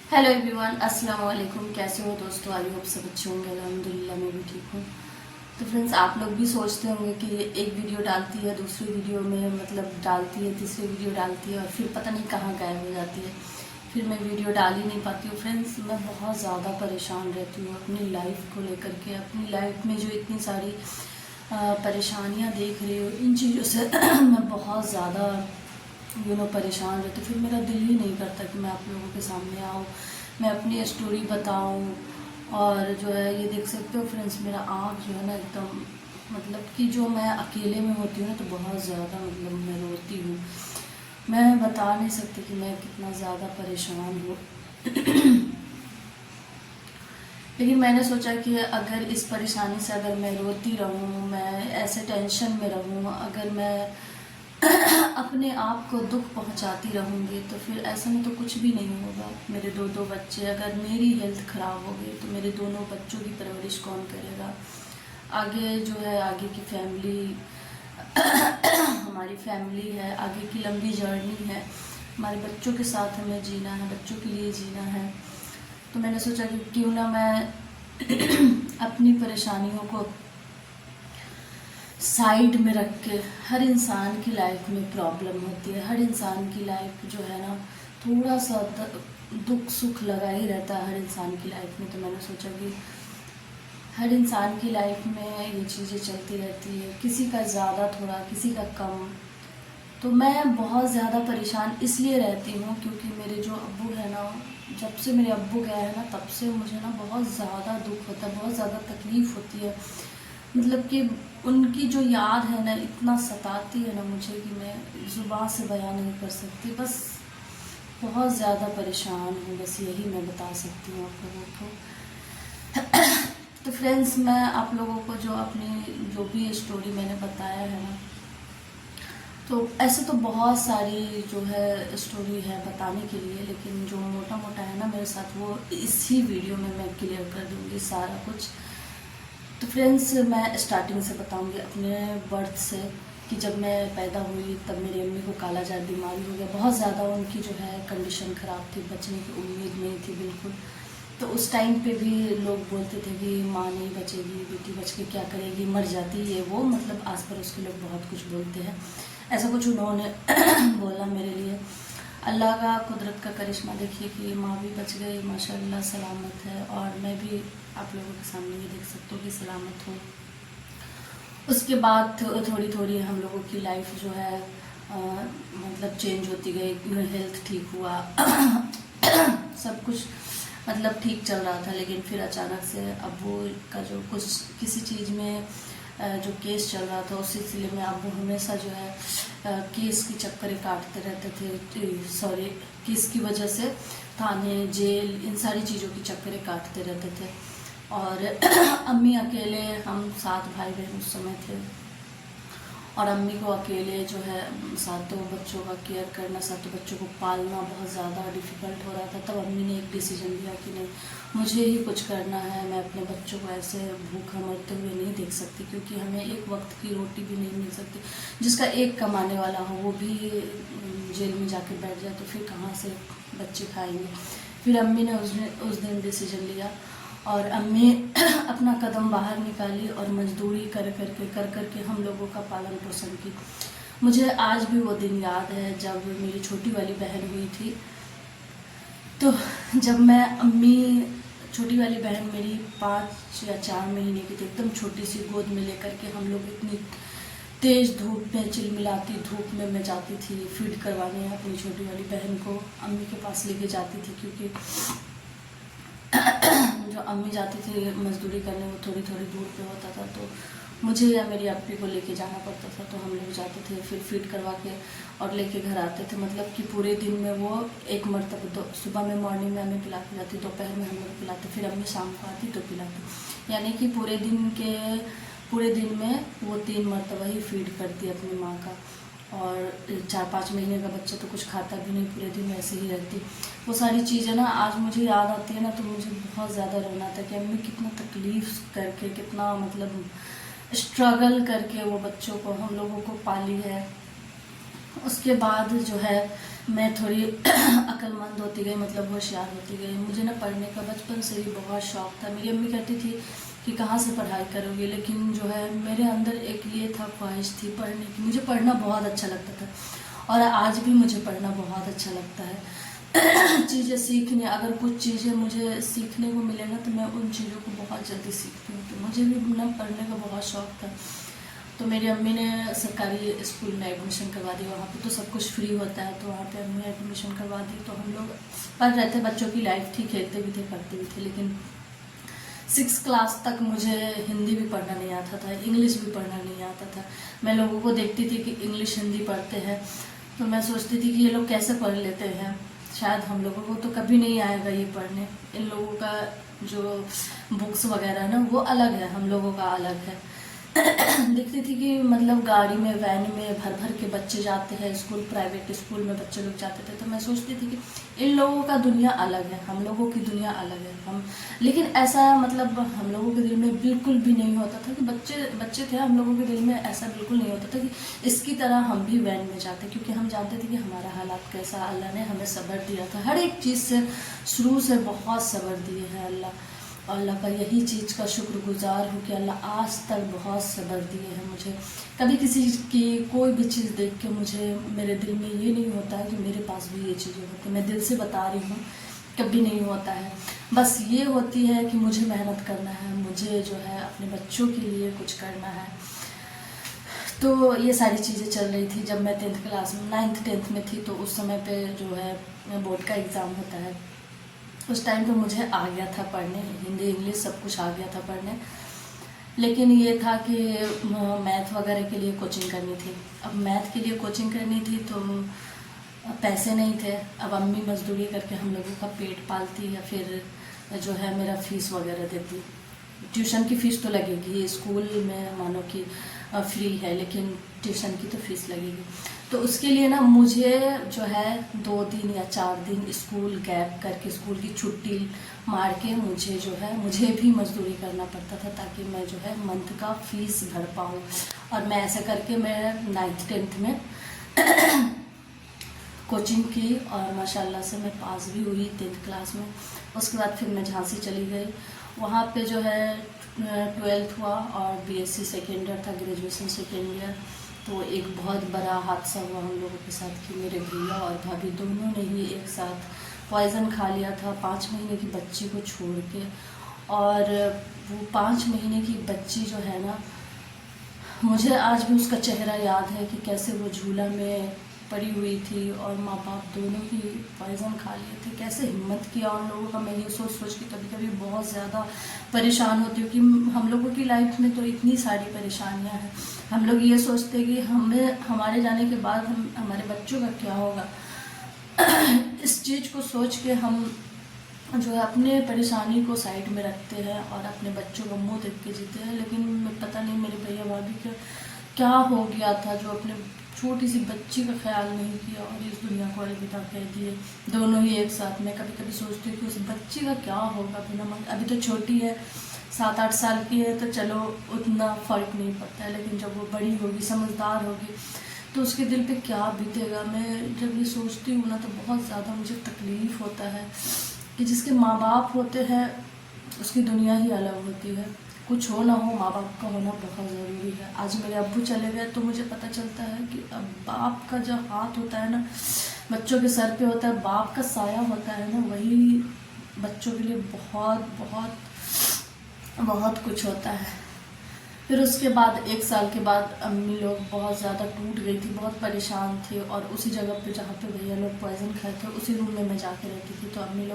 Hello everyone, अस्सलाम वालेकुम। कैसे हो दोस्तों? आई होप सब अच्छे होंगे। अल्हम्दुलिल्लाह मैं भी ठीक हूँ। तो फ्रेंड्स, आप लोग भी सोचते होंगे कि एक वीडियो डालती है, दूसरी वीडियो में मतलब डालती है, तीसरी वीडियो डालती है और फिर पता नहीं कहाँ गायब हो जाती है। फिर मैं वीडियो डाल ही नहीं पाती हूँ। फ्रेंड्स, मैं बहुत ज़्यादा परेशान रहती हूँ अपनी लाइफ को लेकर के। अपनी लाइफ में जो इतनी सारी परेशानियाँ देख रही हूँ, इन चीज़ों से मैं बहुत ज़्यादा परेशान रहती। फिर मेरा दिल ही नहीं करता कि मैं आप लोगों के सामने आऊँ, मैं अपनी स्टोरी बताऊँ। और जो है, ये देख सकते हो फ्रेंड्स, मेरा आँख जो है ना एकदम, मतलब कि जो मैं अकेले में होती हूँ ना तो बहुत ज़्यादा मतलब मैं रोती हूँ। मैं बता नहीं सकती कि मैं कितना ज़्यादा परेशान हूँ। लेकिन मैंने सोचा कि अगर इस परेशानी से अगर मैं रोती रहूँ, मैं ऐसे टेंशन में रहूँ, अगर मैं अपने आप को दुख पहुंचाती रहूँगी तो फिर ऐसा में तो कुछ भी नहीं होगा। मेरे दो दो बच्चे, अगर मेरी हेल्थ ख़राब हो गई तो मेरे दोनों बच्चों की परवरिश कौन करेगा? आगे जो है, आगे की फैमिली हमारी फैमिली है, आगे की लंबी जर्नी है, हमारे बच्चों के साथ हमें जीना है, बच्चों के लिए जीना है। तो मैंने सोचा कि क्यों ना मैं अपनी परेशानियों को साइड में रख के, हर इंसान की लाइफ में प्रॉब्लम होती है, हर इंसान की लाइफ जो है ना थोड़ा सा दुख सुख लगा ही रहता है हर इंसान की लाइफ में। तो मैंने सोचा कि हर इंसान की लाइफ में ये चीज़ें चलती रहती है, किसी का ज़्यादा थोड़ा, किसी का कम। तो मैं बहुत ज़्यादा परेशान इसलिए रहती हूँ क्योंकि मेरे जो अब्बू है ना, जब से मेरे अब्बू गए हैं ना तब से मुझे ना बहुत ज़्यादा दुख होता है, बहुत ज़्यादा तकलीफ़ होती है। मतलब कि उनकी जो याद है ना इतना सताती है ना मुझे कि मैं ज़ुबान से बयान नहीं कर सकती। बस बहुत ज़्यादा परेशान हूँ, बस यही मैं बता सकती हूँ आप लोगों को। तो फ्रेंड्स, मैं आप लोगों को जो अपनी जो भी स्टोरी मैंने बताया है ना, तो ऐसे तो बहुत सारी जो है स्टोरी है बताने के लिए, लेकिन जो मोटा मोटा है ना मेरे साथ, वो इसी वीडियो में मैं क्लियर कर दूँगी सारा कुछ। तो फ्रेंड्स, मैं स्टार्टिंग से बताऊंगी अपने बर्थ से कि जब मैं पैदा हुई तब मेरी अम्मी को काला जार बीमारी हो गया। बहुत ज़्यादा उनकी जो है कंडीशन ख़राब थी, बचने की उम्मीद नहीं थी बिल्कुल। तो उस टाइम पे भी लोग बोलते थे कि माँ नहीं बचेगी, बेटी बच के क्या करेगी, मर जाती है वो, मतलब आस पड़ोस के लोग बहुत कुछ बोलते हैं। ऐसा कुछ उन्होंने बोला मेरे लिए। अल्लाह का कुदरत का करिश्मा देखिए कि माँ भी बच गई, माशाल्लाह सलामत है, और मैं भी आप लोगों के सामने ये देख सकते हो कि सलामत हूँ। उसके बाद थोड़ी थोड़ी हम लोगों की लाइफ जो है मतलब चेंज होती गई, हेल्थ ठीक हुआ सब कुछ मतलब ठीक चल रहा था। लेकिन फिर अचानक से अब्बू का जो कुछ किसी चीज़ में जो केस चल रहा था, उस सिलसिले में अब्बू हमेशा जो है केस की चक्करें काटते रहते थे। सॉरी, केस की वजह से थाने, जेल, इन सारी चीज़ों की चक्करें काटते रहते थे। और अम्मी अकेले, हम 7 भाई बहन उस समय थे, और अम्मी को अकेले जो है सातों बच्चों का केयर करना, सातों बच्चों को पालना बहुत ज़्यादा डिफ़िकल्ट हो रहा था। तब अम्मी ने एक डिसीजन लिया कि नहीं, मुझे ही कुछ करना है, मैं अपने बच्चों को ऐसे भूखा मरते हुए नहीं देख सकती, क्योंकि हमें एक वक्त की रोटी भी नहीं मिल सकती। जिसका एक कमाने वाला हो वो भी जेल में जाके बैठ जाए तो फिर कहाँ से बच्चे खाएंगे। फिर अम्मी ने उस दिन डिसीजन लिया, और अम्मी अपना कदम बाहर निकाली और मजदूरी कर करके हम लोगों का पालन पोषण की। मुझे आज भी वो दिन याद है जब मेरी छोटी वाली बहन हुई थी। तो जब मैं अम्मी, छोटी वाली बहन मेरी 5 या 4 महीने की थी, एकदम छोटी सी गोद में लेकर के हम लोग इतनी तेज़ धूप में, चिलमिलाती धूप में मैं जाती थी फीड करवाने अपनी छोटी वाली बहन को, अम्मी के पास लेके जाती थी। क्योंकि जो अम्मी जाती थी मजदूरी करने, वो थोड़ी थोड़ी दूर पे होता था, तो मुझे या मेरी अप्पी को लेके जाना पड़ता था। तो हम लोग जाते थे, फिर फीड करवा के और लेके घर आते थे। मतलब कि पूरे दिन में वो एक मरतबा, तो सुबह में मॉर्निंग में हमें पिला के जाती, दोपहर में हम लोग पिलाते, फिर अम्मी शाम को आती तो पिलाती। यानी कि पूरे दिन में वो 3 मरतबा ही फीड करती अपनी माँ का। और 4-5 महीने का बच्चा तो कुछ खाता भी नहीं, पूरे दिन ऐसे ही रहती। वो सारी चीज़ें ना आज मुझे याद आती है ना तो मुझे बहुत ज़्यादा रोना आता है कि अम्मी कितना तकलीफ़ करके, कितना मतलब स्ट्रगल करके वो बच्चों को, हम लोगों को पाली है। उसके बाद जो है मैं थोड़ी अक्लमंद होती गई, मतलब होशियार होती गई। मुझे ना पढ़ने का बचपन से ही बहुत शौक़ था। मेरी अम्मी कहती थी कि कहाँ से पढ़ाई करोगी, लेकिन जो है मेरे अंदर एक ये था, ख्वाहिश थी पढ़ने की। मुझे पढ़ना बहुत अच्छा लगता था और आज भी मुझे पढ़ना बहुत अच्छा लगता है। चीज़ें सीखने, अगर कुछ चीज़ें मुझे सीखने को मिले ना तो मैं उन चीज़ों को बहुत जल्दी सीखती हूँ। तो मुझे भी ना पढ़ने का बहुत शौक़ था। तो मेरी अम्मी ने सरकारी स्कूल में एडमिशन करवा दिया। वहाँ पे तो सब कुछ फ्री होता है, तो वहाँ पे अम्मी एडमिशन करवा दी। तो हम लोग पढ़ रहे थे, बच्चों की लाइफ थी, खेलते भी थे, पढ़ते भी थे। लेकिन 6 क्लास तक मुझे हिंदी भी पढ़ना नहीं आता था, इंग्लिश भी पढ़ना नहीं आता था। मैं लोगों को देखती थी कि इंग्लिश हिंदी पढ़ते हैं, तो मैं सोचती थी कि ये लोग कैसे पढ़ लेते हैं, शायद हम लोगों को तो कभी नहीं आएगा ये पढ़ने। इन लोगों का जो बुक्स वगैरह है ना वो अलग है, हम लोगों का अलग है। देखती थी कि मतलब गाड़ी में, वैन में भर भर के बच्चे जाते हैं स्कूल, प्राइवेट स्कूल में बच्चे लोग जाते थे। तो मैं सोचती थी कि इन लोगों का दुनिया अलग है, हम लोगों की दुनिया अलग है। लेकिन ऐसा मतलब हम लोगों के दिल में बिल्कुल भी नहीं होता था कि बच्चे थे, हम लोगों के दिल में ऐसा बिल्कुल नहीं होता था कि इसकी तरह हम भी वैन में जाते, क्योंकि हम जानते थे कि हमारा हालात कैसा। अल्लाह ने हमें सब्र दिया था, हर एक चीज़ से शुरू से बहुत सब्र दिए हैं अल्लाह। अल्लाह का यही चीज़ का शुक्रगुजार हूँ कि अल्लाह आज तक बहुत सब्र दिए हैं मुझे। कभी किसी की कोई भी चीज़ देख के मुझे, मेरे दिल में ये नहीं होता है कि मेरे पास भी ये चीज़ें होती। मैं दिल से बता रही हूँ, कभी नहीं होता है। बस ये होती है कि मुझे मेहनत करना है, मुझे जो है अपने बच्चों के लिए कुछ करना है। तो ये सारी चीज़ें चल रही थी। जब मैं 10th क्लास में, 9th 10th में थी, तो उस समय पे जो है बोर्ड का एग्ज़ाम होता है। उस टाइम पे मुझे आ गया था पढ़ने, हिंदी इंग्लिश सब कुछ आ गया था पढ़ने। लेकिन ये था कि मैथ वगैरह के लिए कोचिंग करनी थी। अब मैथ के लिए कोचिंग करनी थी तो पैसे नहीं थे। अब अम्मी मजदूरी करके हम लोगों का पेट पालती या फिर जो है मेरा फ़ीस वगैरह देती। ट्यूशन की फ़ीस तो लगेगी, स्कूल में मानो कि फ्री है, लेकिन ट्यूशन की तो फ़ीस लगेगी। तो उसके लिए ना मुझे जो है 2 दिन या 4 दिन स्कूल गैप करके, स्कूल की छुट्टी मार के मुझे भी मजदूरी करना पड़ता था, ताकि मैं जो है मंथ का फ़ीस भर पाऊँ। और मैं ऐसा करके मैं 9th 10th में कोचिंग की और माशाल्लाह से मैं पास भी हुई 10th क्लास में। उसके बाद फिर मैं झांसी चली गई। वहाँ पे जो है 12th हुआ और BSc सेकेंड ईयर था, ग्रेजुएशन सेकेंड ईयर। तो एक बहुत बड़ा हादसा हुआ हम लोगों के साथ कि मेरे भैया और भाभी दोनों ने ही एक साथ पॉइज़न खा लिया था 5 महीने की बच्ची को छोड़ के। और वो 5 महीने की बच्ची जो है ना, मुझे आज भी उसका चेहरा याद है कि कैसे वो झूला में पड़ी हुई थी और माँ बाप दोनों ही पॉइज़न खा लिए थे। कैसे हिम्मत किया उन लोगों का, मैं ये सोच सोच के कभी कभी बहुत ज़्यादा परेशान होती हूँ कि हम लोगों की लाइफ में तो इतनी सारी परेशानियाँ हैं। हम लोग ये सोचते कि हमारे जाने के बाद हमारे बच्चों का क्या होगा। इस चीज़ को सोच के हम जो है अपने परेशानी को साइड में रखते हैं और अपने बच्चों का मुंह देख के जीते हैं। लेकिन पता नहीं मेरे भैया भाभी का क्या हो गया था, जो अपने छोटी सी बच्ची का ख्याल नहीं किया और इस दुनिया को अलविदा कह दिए दोनों ही एक साथ। मैं कभी कभी सोचती हूँ कि उस बच्ची का क्या होगा बिना मन। अभी तो छोटी है, 7-8 साल की है, तो चलो उतना फ़र्क नहीं पड़ता है, लेकिन जब वो बड़ी होगी, समझदार होगी, तो उसके दिल पे क्या बीतेगा। मैं जब ये सोचती हूँ ना तो बहुत ज़्यादा मुझे तकलीफ़ होता है कि जिसके माँ बाप होते हैं उसकी दुनिया ही अलग होती है। कुछ हो ना हो, माँ बाप का होना बहुत ज़रूरी है। आज मेरे अब्बू चले गए तो मुझे पता चलता है कि अब बाप का जो हाथ होता है ना, बच्चों के सर पे होता है, बाप का साया होता है ना, वही बच्चों के लिए बहुत बहुत बहुत कुछ होता है। फिर उसके बाद 1 साल के बाद अम्मी लोग बहुत ज़्यादा टूट गई थी, बहुत परेशान थी। और उसी जगह पे जहाँ पे भैया लोग पॉइज़न खाए थे, उसी रूम में मैं जाके रहती थी। तो अम्मी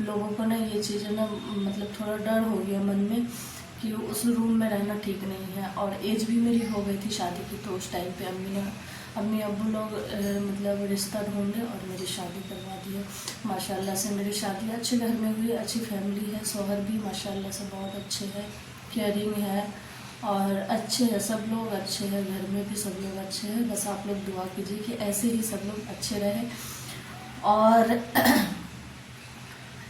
लोगों को ना ये चीज़ें ना मतलब थोड़ा डर हो गया मन में कि उस रूम में रहना ठीक नहीं है। और एज भी मेरी हो गई थी शादी की। तो उस टाइम पे अम्मी अब्बू लोग मतलब रिश्ता ढूंढे और मेरी शादी करवा दी है। माशाल्लाह से मेरी शादी अच्छे घर में हुई, अच्छी फैमिली है। शौहर भी माशाल्लाह से बहुत अच्छे हैं, केयरिंग है और अच्छे हैं, सब लोग अच्छे हैं, घर में भी सब लोग अच्छे हैं। बस आप लोग दुआ कीजिए कि ऐसे ही सब लोग अच्छे रहें। और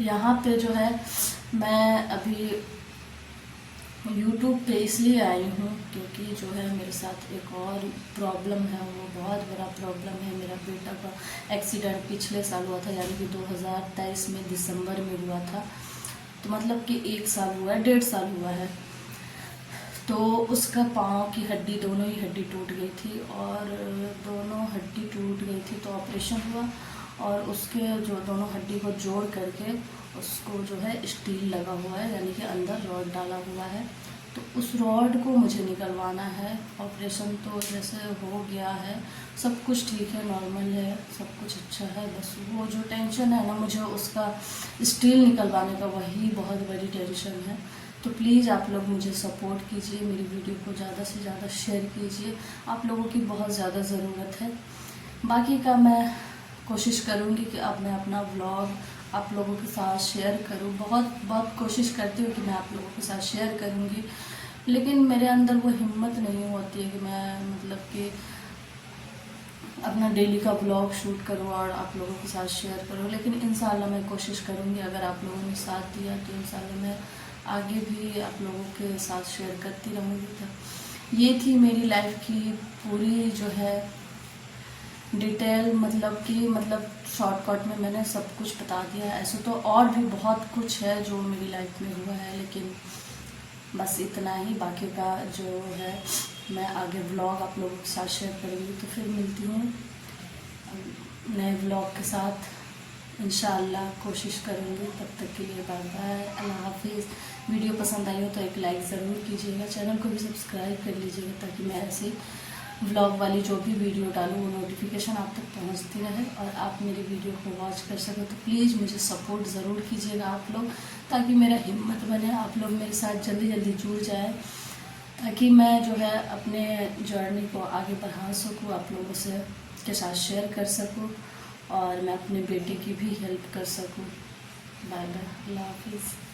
यहाँ पे जो है मैं अभी यूट्यूब पे इसलिए आई हूँ क्योंकि जो है मेरे साथ एक और प्रॉब्लम है, वो बहुत बड़ा प्रॉब्लम है। मेरा बेटा का एक्सीडेंट पिछले साल हुआ था, यानी कि 2023 में दिसंबर में हुआ था। तो मतलब कि 1 साल हुआ है, 1.5 साल हुआ है। तो उसका पाँव की हड्डी, दोनों ही हड्डी टूट गई थी, और दोनों हड्डी टूट गई थी तो ऑपरेशन हुआ, और उसके जो दोनों हड्डी को जोड़ करके उसको जो है स्टील लगा हुआ है, यानी कि अंदर रॉड डाला हुआ है। तो उस रॉड को मुझे निकलवाना है। ऑपरेशन तो जैसे हो गया है, सब कुछ ठीक है, नॉर्मल है, सब कुछ अच्छा है। बस वो जो टेंशन है ना, मुझे उसका स्टील निकलवाने का, वही बहुत बड़ी टेंशन है। तो प्लीज़ आप लोग मुझे सपोर्ट कीजिए, मेरी वीडियो को ज़्यादा से ज़्यादा शेयर कीजिए, आप लोगों की बहुत ज़्यादा ज़रूरत है। बाकी का मैं कोशिश करूँगी कि अब मैं अपना व्लॉग आप लोगों के साथ शेयर करूँ। बहुत बहुत कोशिश करती हूँ कि मैं आप लोगों के साथ शेयर करूँगी, लेकिन मेरे अंदर वो हिम्मत नहीं होती है कि मैं मतलब कि अपना डेली का ब्लॉग शूट करूँ और आप लोगों के साथ शेयर करूँ। लेकिन इंशाल्लाह मैं कोशिश करूँगी, अगर आप लोगों ने साथ दिया तो इंशाल्लाह मैं आगे भी आप लोगों के साथ शेयर करती रहूँगी। तो ये थी मेरी लाइफ की पूरी जो है डिटेल, मतलब शॉर्टकट में मैंने सब कुछ बता दिया है। ऐसे तो और भी बहुत कुछ है जो मेरी लाइफ में हुआ है, लेकिन बस इतना ही। बाकी का जो है मैं आगे व्लॉग आप लोगों के साथ शेयर करूँगी। तो फिर मिलती हूँ नए व्लॉग के साथ, इंशाअल्लाह कोशिश करूँगी। तब तक के लिए बाय बाय, अल्लाह हाफिज़। वीडियो पसंद आई हो तो एक लाइक ज़रूर कीजिएगा, चैनल को भी सब्सक्राइब कर लीजिएगा, ताकि मैं ऐसे व्लॉग वाली जो भी वीडियो डालूँ वो नोटिफिकेशन आप तक पहुंचती रहे और आप मेरी वीडियो को वॉच कर सकें। तो प्लीज़ मुझे सपोर्ट ज़रूर कीजिएगा आप लोग, ताकि मेरा हिम्मत बने, आप लोग मेरे साथ जल्दी जल्दी जुड़ जाए, ताकि मैं जो है अपने जर्नी को आगे बढ़ा सकूँ, आप लोगों से के साथ शेयर कर सकूँ, और मैं अपने बेटे की भी हेल्प कर सकूँ। बाय बाय, अल्लाह हाफिज़।